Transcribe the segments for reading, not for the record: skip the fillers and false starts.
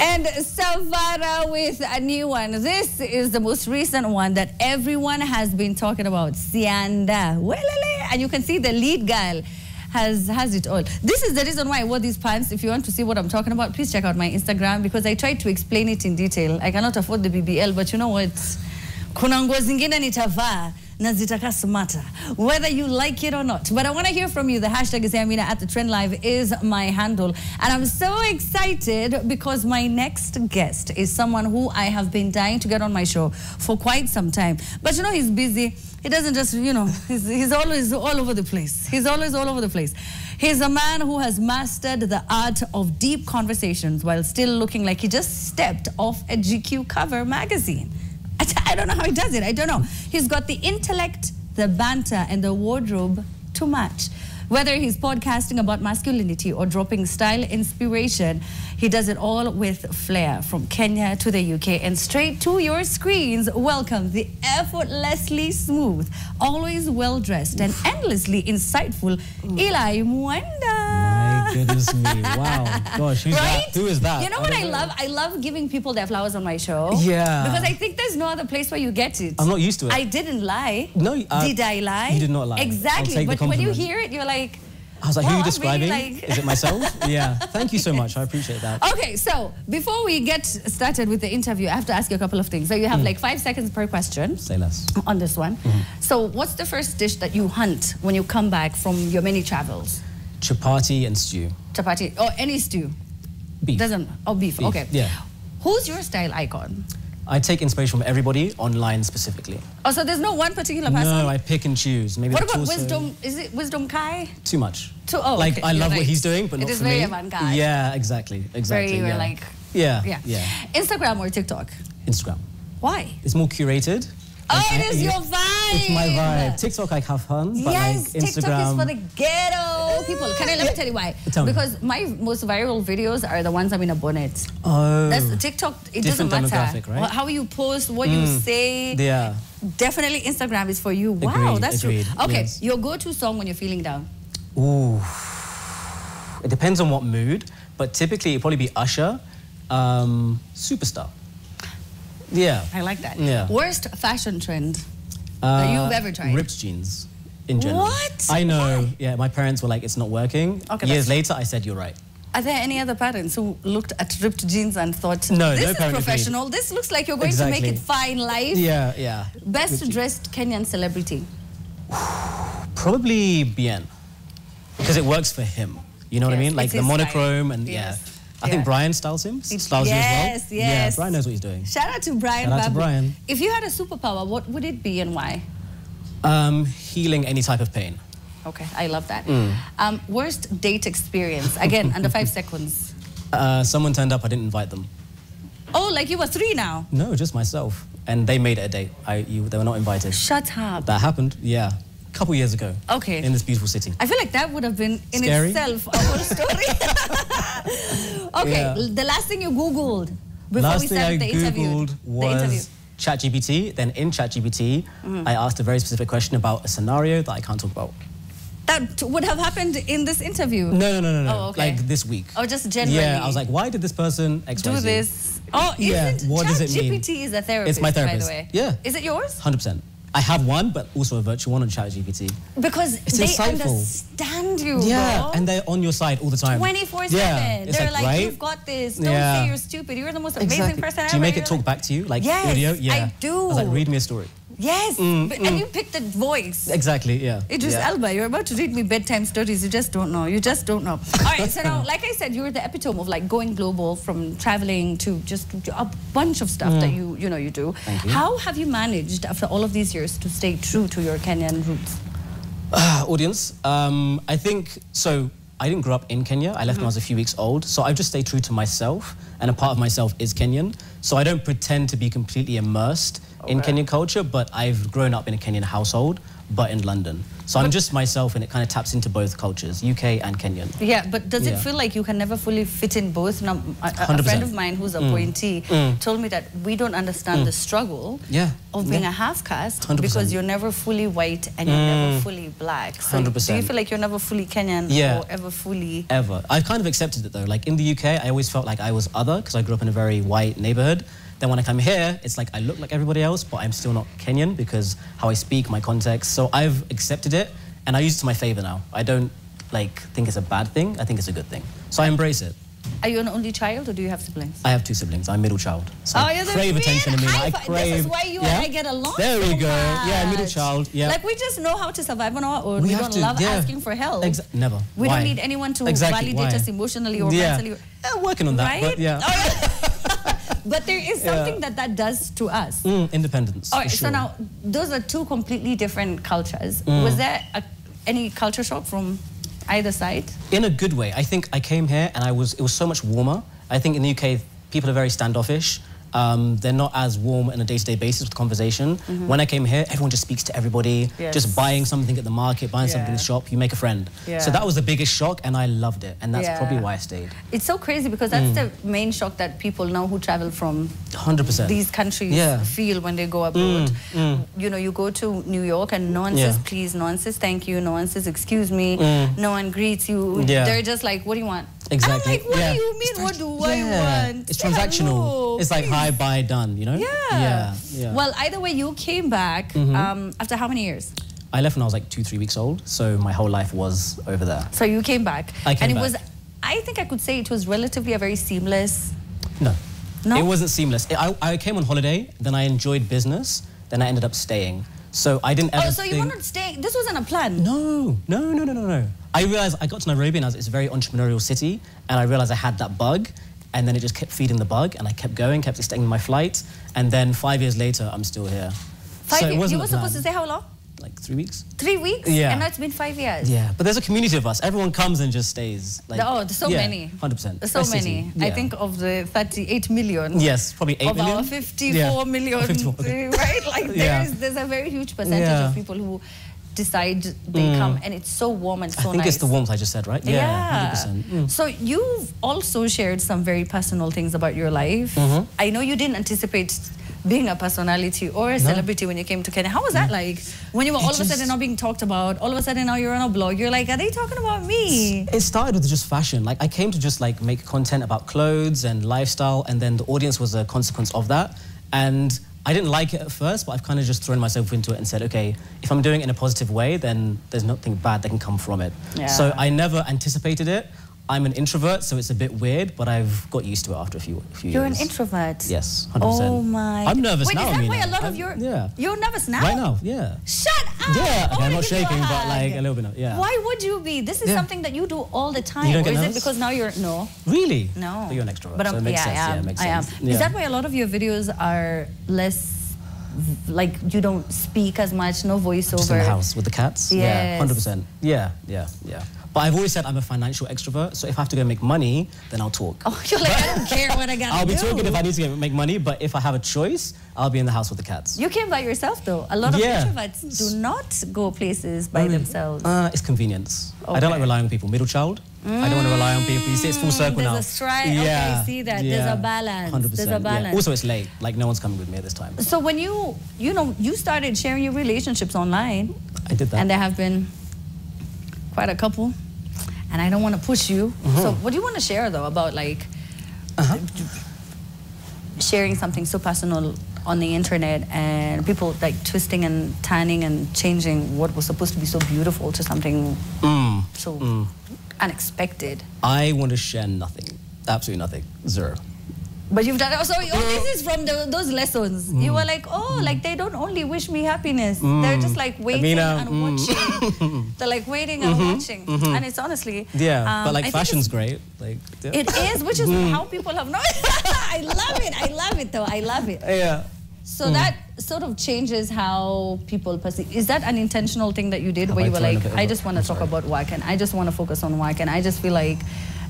And Savara with a new one. This is the most recent one that everyone has been talking about. Sianda. And you can see the lead girl has it all. This is the reason why I wore these pants. If you want to see what I'm talking about, please check out my Instagram because I tried to explain it in detail. I cannot afford the BBL, but you know what? Kuna nguo zingine nitavaa na zitaka smarter, whether you like it or not. But I want to hear from you. The hashtag is Amina at the Trend Live is my handle. And I'm so excited because my next guest is someone who I have been dying to get on my show for quite some time. But you know, he's busy. He doesn't just, you know, he's always all over the place. He's always all over the place. He's a man who has mastered the art of deep conversations while still looking like he just stepped off a GQ cover magazine. I don't know how he does it. I don't know. He's got the intellect, the banter, and the wardrobe to match. Whether he's podcasting about masculinity or dropping style inspiration, he does it all with flair. From Kenya to the UK and straight to your screens, welcome the effortlessly smooth, always well-dressed and endlessly insightful Eli Mwenda. My goodness me. Wow. Gosh, who's right? that? Who is that? You know what I love? I love giving people their flowers on my show. Yeah. Because I think there's no other place where you get it. I'm not used to it. I didn't lie. No. Did I lie? You did not lie. Exactly. But when you hear it, you're like, I was like, wow, who are you describing? really like... Is it myself? Yeah. Thank you so much. I appreciate that. Okay, so before we get started with the interview, I have to ask you a couple of things. So you have like 5 seconds per question. Say less. On this one. So what's the first dish that you hunt when you come back from your many travels? Chapati and stew. Chapati or any stew? Beef. Beef. Okay. Yeah. Who's your style icon? I take inspiration from everybody, online specifically. Oh, so there's no one particular person? No, I pick and choose. Maybe what about Wisdom? Is it Wisdom Kai? Too much. Oh, like, okay. I love right. what he's doing, but not for me. It is very avant-garde. Yeah, exactly. Very, like... Yeah. Instagram or TikTok? Instagram. Why? It's more curated. Oh, it is your vibe. It's my vibe. TikTok, I have fun, but yes, like Instagram... TikTok is for the ghetto people. Let me tell you why. Tell me. Because my most viral videos are the ones I'm in a bonnet. Oh. That's TikTok. It different doesn't matter. Demographic, right? How you post, what you say. Yeah. Definitely Instagram is for you. Wow, Agreed, that's agreed. true. Okay, yes. Your go-to song when you're feeling down? Ooh. It depends on what mood, but typically it'd probably be Usher, Superstar. Yeah. I like that. Yeah. Worst fashion trend that you've ever tried? Ripped jeans, in general. What? I know. Why? Yeah, my parents were like, it's not working. Okay, Years later, I said, you're right. Are there any other parents who looked at ripped jeans and thought, no, this no is professional, agreed. This looks like you're going to make it fine life? Yeah, yeah. Best dressed Kenyan celebrity? Probably Bien, because it works for him. You know what I mean? Like the monochrome and I think Brian styles him. Styles you as well. Yeah, Brian knows what he's doing. Shout out to Brian. Shout out to Brian. If you had a superpower, what would it be and why? Healing any type of pain. Okay, I love that. Worst date experience? Again, under 5 seconds. Someone turned up, I didn't invite them. Oh, like you were 3 now? No, just myself. And they made it a date. They were not invited. Shut up. That happened, yeah. A couple years ago. Okay. In this beautiful city. I feel like that would have been in Scary? itself a whole story. Okay, the last thing you Googled before we started the interview. Last thing I Googled was ChatGPT. Then in ChatGPT, I asked a very specific question about a scenario that I can't talk about. That would have happened in this interview? No. Oh, okay. Like this week. Oh, just generally? Yeah, I was like, why did this person XYZ do this? Oh, what does it mean? ChatGPT is a therapist, it's my therapist, by the way. Yeah. Is it yours? 100%. I have one, but also a virtual one on ChatGPT. Because it's they insightful. Understand you, yeah, bro. and they're on your side all the time. 24/7. Yeah, they're like, right? you've got this. Don't say you're stupid. You're the most amazing person ever. Do you make it talk back to you, like audio? Yeah, I do. I was like, read me a story. Yes, and you picked the voice. Exactly, yeah. Idris Elba, you're about to read me bedtime stories. You just don't know. You just don't know. All right, so now, like I said, you're the epitome of like going global, from traveling to just a bunch of stuff that you do. Thank you. How have you managed after all of these years to stay true to your Kenyan roots? Audience, I think so. I didn't grow up in Kenya. I left when I was a few weeks old. So I've just stayed true to myself, and a part of myself is Kenyan. So I don't pretend to be completely immersed in Kenyan culture, but I've grown up in a Kenyan household. but in London. So I'm just myself, and it kind of taps into both cultures, UK and Kenyan. Yeah, but does it feel like you can never fully fit in both? Now, a friend of mine who's a appointee told me that we don't understand the struggle of being a half caste because you're never fully white and you're never fully black. So 100%. do you feel like you're never fully Kenyan or ever fully? Ever. I've kind of accepted it though. Like in the UK, I always felt like I was other because I grew up in a very white neighborhood. Then when I come here, it's like I look like everybody else, but I'm still not Kenyan because how I speak, my context. So I've accepted it, and I use it to my favor now. I don't like think it's a bad thing. I think it's a good thing. So I embrace it. Are you an only child, or do you have siblings? I have 2 siblings. I'm middle child. So I crave attention in me. I crave. This is why you and I get along. There we so go. much. Yeah, middle child. Yeah. Like we just know how to survive on our own. We don't love asking for help. Never. We don't need anyone to validate us emotionally or mentally. Yeah, working on that. Right? But yeah. But there is something that does to us. Independence. All right, sure. so now, those are 2 completely different cultures. Was there any culture shock from either side? In a good way. I think I came here and it was so much warmer. I think in the UK, people are very standoffish. They're not as warm on a day-to-day basis with conversation. When I came here, everyone just speaks to everybody, just buying something at the market, buying something in the shop, you make a friend. So that was the biggest shock, and I loved it, and that's probably why I stayed. It's so crazy because that's the main shock that people now who travel from 100%. these countries feel when they go abroad. You know, you go to New York and no one says please, no one says thank you, no one says excuse me, no one greets you. They're just like, what do you want? Exactly. I'm like, what do you mean? What do I want? It's transactional. Hello, it's like hi, bye, done, you know? Yeah. Well, either way, you came back after how many years? I left when I was like 2-3 weeks old, so my whole life was over there. So you came back. I came back. Was, I think I could say it was relatively a very seamless... No. No? It wasn't seamless. I came on holiday, then I enjoyed business, then I ended up staying. So I didn't ever Oh, so you were not staying... This wasn't a plan? No. I realized, I got to Nairobi and it's a very entrepreneurial city, and I realized I had that bug, and then it just kept feeding the bug, and I kept going, kept extending my flight, and then 5 years later, I'm still here. 5 years? You were supposed to say how long? Like 3 weeks. 3 weeks? Yeah. And now it's been 5 years? Yeah, but there's a community of us. Everyone comes and just stays. Like, oh, there's so many. 100%. There's so many. I think of the 38 million. Yes, probably 8 million. Of our 54 million, 54, right? Like there's a very huge percentage of people who decide they come, and it's so warm and so nice. I think it's the warmth I just said, right? Yeah. 100%. So you've also shared some very personal things about your life. I know you didn't anticipate being a personality or a celebrity when you came to Kenya. How was that like? When you were all of a sudden not being talked about, all of a sudden now you're on a blog, you're like, are they talking about me? It started with just fashion. Like I came to just like make content about clothes and lifestyle, and then the audience was a consequence of that. And I didn't like it at first, but I've kind of just thrown myself into it and said, okay, if I'm doing it in a positive way, then there's nothing bad that can come from it. So I never anticipated it. I'm an introvert, so it's a bit weird, but I've got used to it after a few years. You're an introvert? Yes, 100%. Oh my... I'm nervous Wait, now. Wait, is that why a lot of your... You're nervous now? Right now, yeah. Shut up! Yeah, okay, I'm not shaking, but like a little bit, yeah. Why would you be? This is something that you do all the time. You don't get or is nervous? it because now you're... No. Really? No. But you're an extrovert, But so it makes sense. Yeah, it makes sense. I am. Is that why a lot of your videos are less... like you don't speak as much, no voiceover? Just in the house with the cats? Yes. Yeah, 100%. Yeah. But I've always said I'm a financial extrovert, so if I have to go make money, then I'll talk. Oh, you're like, I don't care what I gotta I'll be do. talking if I need to make money, but if I have a choice, I'll be in the house with the cats. You came by yourself, though. A lot of introverts do not go places by themselves. It's convenience. I don't like relying on people. Middle child. I don't want to rely on people. You see, it's full circle now. There's a stride. Okay, I see that. There's a balance. 100%. There's a balance. Also, it's late. Like, no one's coming with me at this time. So when you started sharing your relationships online. I did that. And there have been quite a couple. And I don't want to push you. So what do you want to share, though, about, like, sharing something so personal on the internet and people, like, twisting and turning and changing what was supposed to be so beautiful to something so unexpected? I want to share nothing. Absolutely nothing. Zero. But you've done it. So this is from those lessons. You were like, oh, like they don't only wish me happiness. They're just like waiting and watching. They're like waiting and watching. And it's honestly... Yeah, but like fashion's great. Like it is, which is how people have known. I love it. I love it though. I love it. Yeah. So that sort of changes how people perceive. Is that an intentional thing that you did where you were like, I just want to talk about work and I just want to focus on work and I just feel like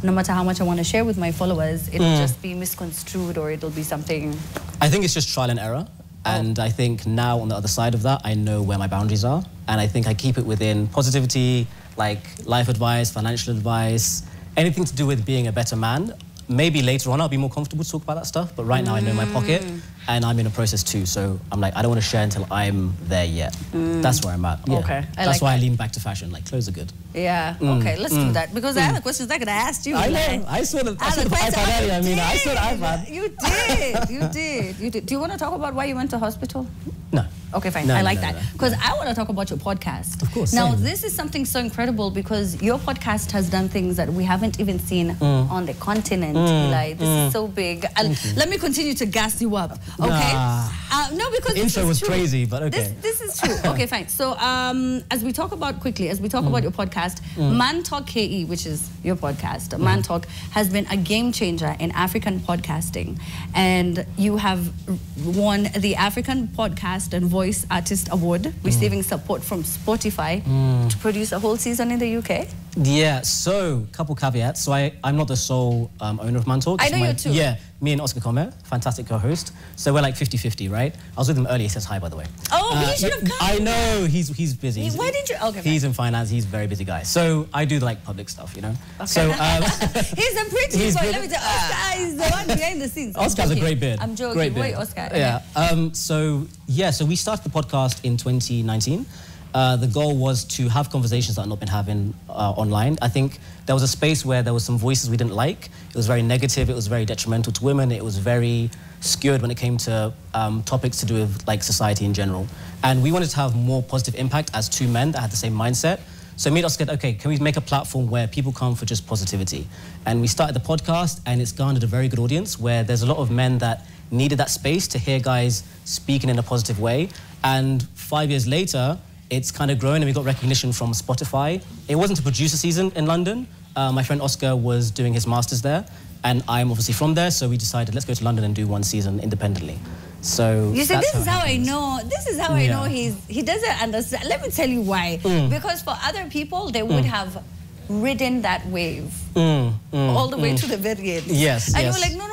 no matter how much I want to share with my followers, it'll just be misconstrued or it'll be something... I think it's just trial and error. And I think now on the other side of that, I know where my boundaries are. And I think I keep it within positivity, like life advice, financial advice, anything to do with being a better man. Maybe later on I'll be more comfortable to talk about that stuff, but right now I know my pocket and I'm in a process too. So I'm like, I don't want to share until I'm there yet. That's where I'm at. Yeah. Okay. That's why I lean back to fashion. Like, clothes are good. Yeah. Okay, let's do that. Because I have the questions I could have asked you. I know. I saw the iPad earlier. I mean, I saw the iPad. You did. You did. You did. Do you want to talk about why you went to hospital? No. Okay, fine. I like that. Because I want to talk about your podcast. Of course. Now, same. this is something so incredible because your podcast has done things that we haven't even seen on the continent, Eli. This is so big. Let me continue to gas you up, okay? No, because the intro was crazy, but okay. This is true. Okay, fine. So, as we talk about about your podcast, Man Talk KE, which is your podcast, Man Talk, has been a game changer in African podcasting. And you have won the African Podcast and Voice Artist Award, receiving support from Spotify to produce a whole season in the UK. Yeah, so couple caveats. So I'm not the sole owner of Man Talk. I know you too. Yeah, me and Oscar Comer, fantastic co-host. So we're like 50-50, right? I was with him earlier, he says hi, by the way. Oh, he should have come. I know, he's busy. Why didn't you? Okay, he's in finance, he's a very busy guy. So I do like public stuff, you know? Okay. So, he's a pretty boy. Let me tell you, Oscar is the one behind the scenes. Oscar's a great beard. I'm joking. Great beard. Wait, Oscar. Yeah. So we started the podcast in 2019. The goal was to have conversations that I've not been having online. I think there was a space where there was some voices we didn't like. It was very negative, it was very detrimental to women, it was very skewed when it came to topics to do with like society in general. And we wanted to have more positive impact as two men that had the same mindset. So me and Oscar said, okay, can we make a platform where people come for just positivity? And we started the podcast and it's garnered a very good audience where there's a lot of men that needed that space to hear guys speaking in a positive way. And 5 years later, it's kind of grown and we got recognition from Spotify. It wasn't a producer season in London. My friend Oscar was doing his master's there and I'm obviously from there, so we decided let's go to London and do one season independently. So you see, this is how I know. This is how I know he doesn't understand. Let me tell you why. Because for other people, they would have ridden that wave all the way to the very end. Yes. And you were like, no.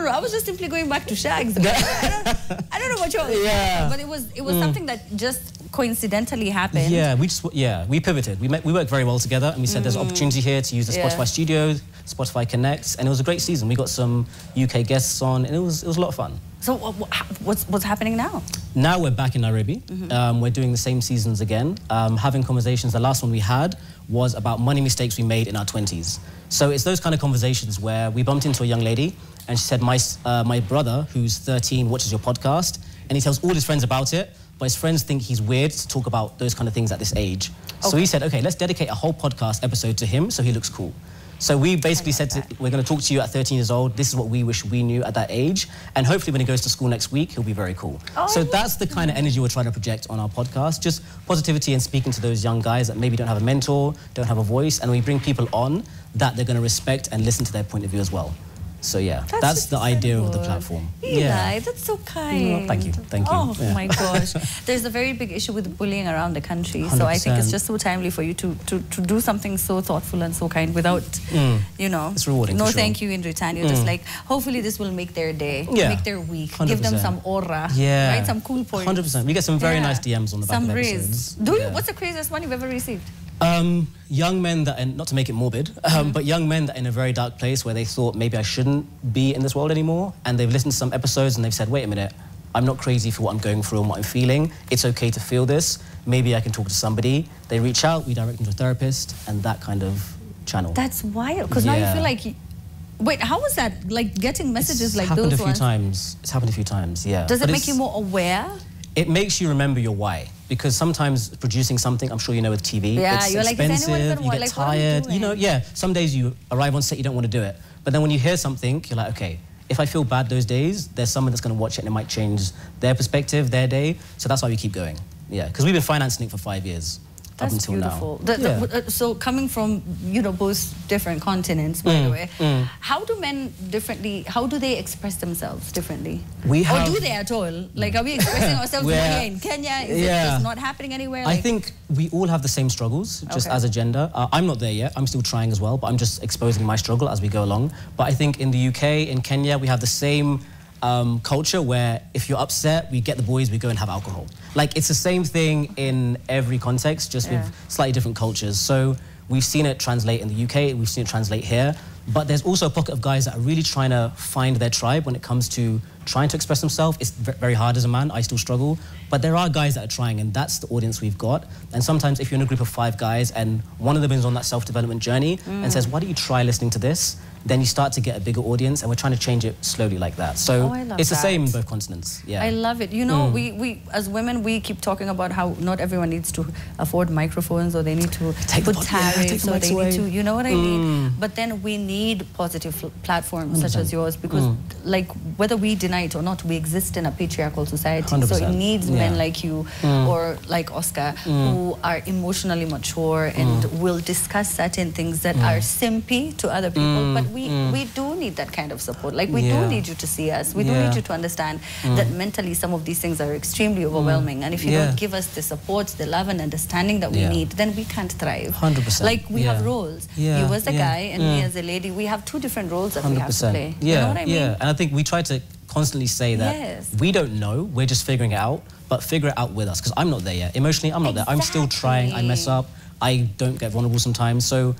I was just simply going back to Shags. I don't know what you're but it was something that just coincidentally happened. Yeah, we pivoted. We worked very well together and we said there's opportunity here to use the Spotify studios, Spotify Connects, and it was a great season. We got some UK guests on and it was a lot of fun. So what's happening now? Now we're back in Nairobi. We're doing the same seasons again, having conversations. The last one we had was about money mistakes we made in our 20s. So it's those kind of conversations where we bumped into a young lady and she said, my brother, who's 13, watches your podcast, and he tells all his friends about it, but his friends think he's weird to talk about those kind of things at this age. Okay. So he said, okay, let's dedicate a whole podcast episode to him so he looks cool. So we basically said, we're going to talk to you at 13 years old. This is what we wish we knew at that age. And hopefully when he goes to school next week, he'll be very cool. So that's the kind of energy we're trying to project on our podcast. Just positivity and speaking to those young guys that maybe don't have a mentor, don't have a voice. And we bring people on that they're going to respect and listen to their point of view as well. So yeah, that's the idea of the platform. Eli, that's so kind. Thank you. Oh my gosh. There's a very big issue with bullying around the country. 100%. So I think it's just so timely for you to do something so thoughtful and so kind without, you know, it's rewarding, no thank you in return. You're just like, hopefully this will make their day, make their week, 100%. Give them some aura, right? Some cool points. 100%. We get some very nice DMs on the back of episodes. Do you? What's the craziest one you've ever received? Young men that, and not to make it morbid, but young men that are in a very dark place where they thought maybe I shouldn't be in this world anymore, and they've listened to some episodes and they've said, wait a minute, I'm not crazy for what I'm going through and what I'm feeling. It's okay to feel this. Maybe I can talk to somebody. They reach out, we direct them to a therapist, and that kind of channel. That's wild, because now you feel like... Wait, how was that? Like getting messages like those ones? It's happened a few times, yeah. Does it make you more aware? It makes you remember your why, because sometimes producing something, I'm sure you know with TV, it's you're expensive, like, you get tired, you know, some days you arrive on set, you don't want to do it. But then when you hear something, you're like, okay, if I feel bad those days, there's someone that's going to watch it and it might change their perspective, their day. So that's why we keep going. Yeah, because we've been financing it for 5 years. Up until beautiful. Now. So coming from, you know, both different continents, by the way, how do men how do they express themselves differently? Or do they at all? Like, are we expressing ourselves more here in Kenya? Is it just not happening anywhere? I think we all have the same struggles, just as a gender. I'm not there yet. I'm still trying as well, but I'm just exposing my struggle as we go along. But I think in the UK, in Kenya, we have the same culture where if you're upset, we get the boys, we go and have alcohol. Like, it's the same thing in every context, just with slightly different cultures. So we've seen it translate in the UK, we've seen it translate here, but there's also a pocket of guys that are really trying to find their tribe when it comes to trying to express themselves. It's very hard as a man, I still struggle, but there are guys that are trying, and that's the audience we've got. And sometimes if you're in a group of 5 guys and one of them is on that self-development journey and says, why don't you try listening to this? Then you start to get a bigger audience, and we're trying to change it slowly like that. So it's the same in both continents. Yeah, I love it. You know, we as women, we keep talking about how not everyone needs to afford microphones, or they need to put tariffs, or they need to, you know what I mean? But then we need positive platforms such as yours, because like, whether we deny it or not, we exist in a patriarchal society. 100%. So it needs men like you or like Oscar who are emotionally mature and will discuss certain things that are simpy to other people, but we do need that kind of support. Like, we do need you to see us. We do need you to understand that mentally some of these things are extremely overwhelming. And if you don't give us the support, the love and understanding that we need, then we can't thrive. 100%. Like, we have roles. You as a guy and me as a lady, we have 2 different roles that 100%. we have to play. You know what I mean? Yeah, and I think we try to constantly say that we don't know, we're just figuring it out, but figure it out with us, because I'm not there yet. Emotionally, I'm not there. I'm still trying, I mess up, I don't get vulnerable sometimes. So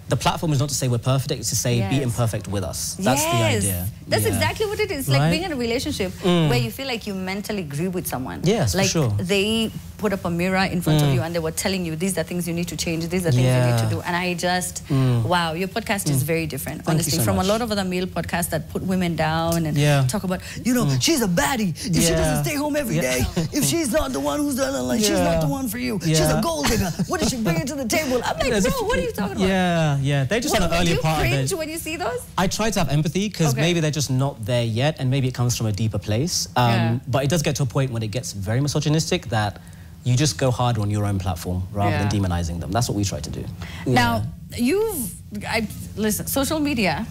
the platform is not to say we're perfect, it's to say be imperfect with us. That's the idea. That's exactly what it is. Like, being in a relationship where you feel like you mentally agree with someone. Yes, like, for sure. They put up a mirror in front of you and they were telling you, these are things you need to change, these are things you need to do. And I just, wow, your podcast is very different, honestly, so from much. a lot of other male podcasts that put women down and talk about, you know, she's a baddie. If she doesn't stay home every day, if she's not the one who's done it, like, she's not the one for you. She's a gold digger. What does she bring to the table? I'm like, bro, what are you talking about? Yeah, they just on an earlier part of it. Do you cringe when you see those? I try to have empathy, because maybe they're just not there yet, and maybe it comes from a deeper place. But it does get to a point when it gets very misogynistic that you just go harder on your own platform rather than demonizing them. That's what we try to do. Now, listen, social media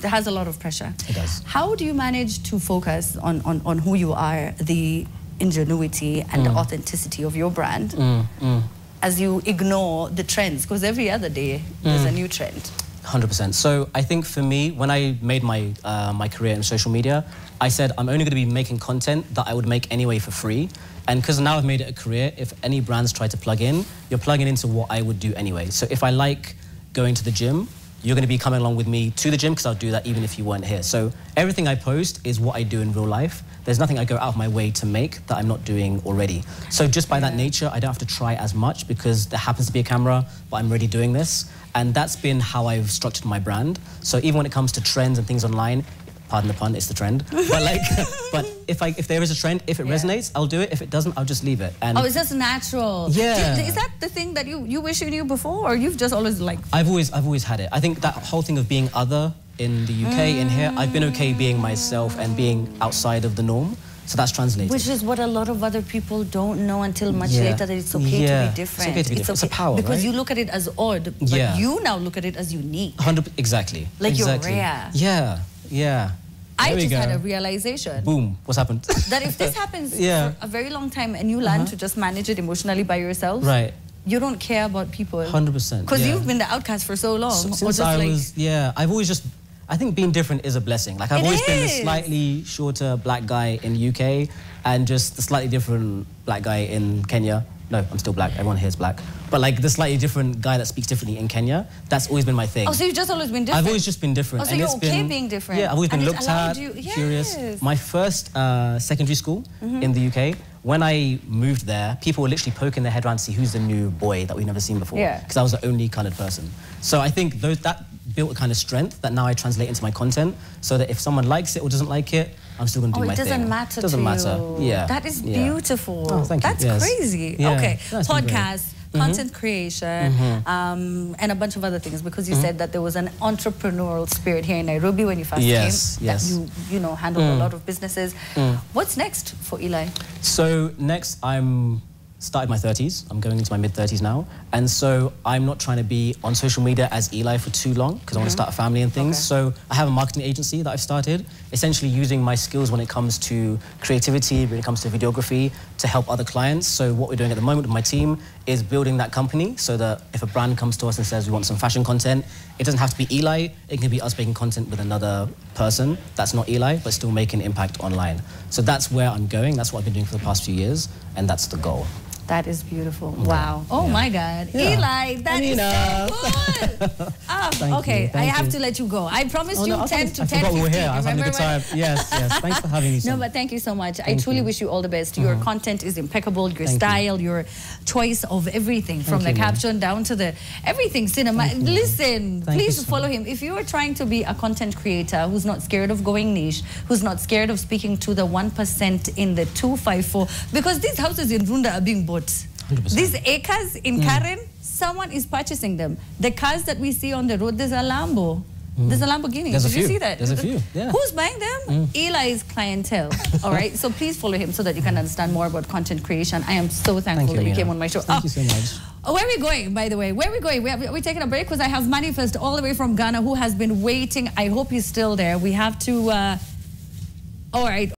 has a lot of pressure. It does. How do you manage to focus on who you are, the ingenuity and the authenticity of your brand, as you ignore the trends? Because every other day there's a new trend. 100%. So I think for me, when I made my my career in social media, I said I'm only going to be making content that I would make anyway for free. And because now I've made it a career, if any brands try to plug in, you're plugging into what I would do anyway. So if I like going to the gym, you're going to be coming along with me to the gym, because I'll do that even if you weren't here. So everything I post is what I do in real life. There's nothing I go out of my way to make that I'm not doing already. So just by that nature, I don't have to try as much, because there happens to be a camera, but I'm already doing this. And that's been how I've structured my brand. So even when it comes to trends and things online, pardon the pun, it's the trend. But like, but if there is a trend, if it resonates, I'll do it. If it doesn't, I'll just leave it. And it's just natural. Yeah. Is that the thing that you wish you knew before, or you've just always like? I've always had it. I think that whole thing of being other in the UK, in here, I've been okay being myself and being outside of the norm. So that's translated. Which is what a lot of other people don't know until much later, that it's okay to be different. It's okay to be different. It's a power, because you look at it as odd, but you now look at it as unique. 100%, exactly. Like you're rare. Yeah. I just had a realization. Boom, what's happened? That if this happens for a very long time and you learn to just manage it emotionally by yourself, you don't care about people. 100%. Because you've been the outcast for so long. Since I was, I've always just, I think being different is a blessing. Like, I've always been the slightly shorter black guy in UK and just the slightly different black guy in Kenya. No, I'm still black. Everyone here is black. But like the slightly different guy that speaks differently in Kenya, that's always been my thing. Oh, so you've just always been different? I've always just been different. Oh, so you're okay being different? Yeah, I've always been looked at, curious. My first secondary school in the UK, when I moved there, people were literally poking their head around to see who's the new boy that we've never seen before. Because I was the only coloured person. So I think that built a kind of strength that now I translate into my content, so that if someone likes it or doesn't like it, I'm still going to do my thing. It doesn't matter to you. Yeah. That is beautiful. Oh, thank you. That's crazy. Yeah. Okay, podcast, content creation, and a bunch of other things, because you said that there was an entrepreneurial spirit here in Nairobi when you first came, that you know, handled a lot of businesses. What's next for Eli? So next, I'm started my 30s. I'm going into my mid-30s now. And so I'm not trying to be on social media as Eli for too long because I want to start a family and things. So I have a marketing agency that I've started, essentially using my skills when it comes to creativity, when it comes to videography, to help other clients. So what we're doing at the moment with my team is building that company so that if a brand comes to us and says we want some fashion content, it doesn't have to be Eli, it can be us making content with another person that's not Eli, but still making an impact online. So that's where I'm going, that's what I've been doing for the past few years, and that's the goal. That is beautiful. Wow. Oh my God. Yeah. Eli, that is so good. Okay, I have to let you go. I promised you 10 to 10:15. I forgot we were here. I was having a good time. Yes, yes. Thanks for having me. No, but thank you so much. I truly wish you all the best. Your content is impeccable. Your style, your choice of everything, from the caption down to the everything cinema. Listen, please follow him. If you are trying to be a content creator who's not scared of going niche, who's not scared of speaking to the 1% in the 254, because these houses in Runda are being bought. 100%. These acres in Karen, someone is purchasing them. The cars that we see on the road, there's a Lambo. There's a Lamborghini. Did you see that? There's a few, yeah. Who's buying them? Eli's clientele. All right, so please follow him so that you can understand more about content creation. I am so thankful that you came on my show. Thank you so much. Where are we going, by the way? Where are we going? We're taking a break because I have Manifest all the way from Ghana who has been waiting. I hope he's still there. We have to... all right.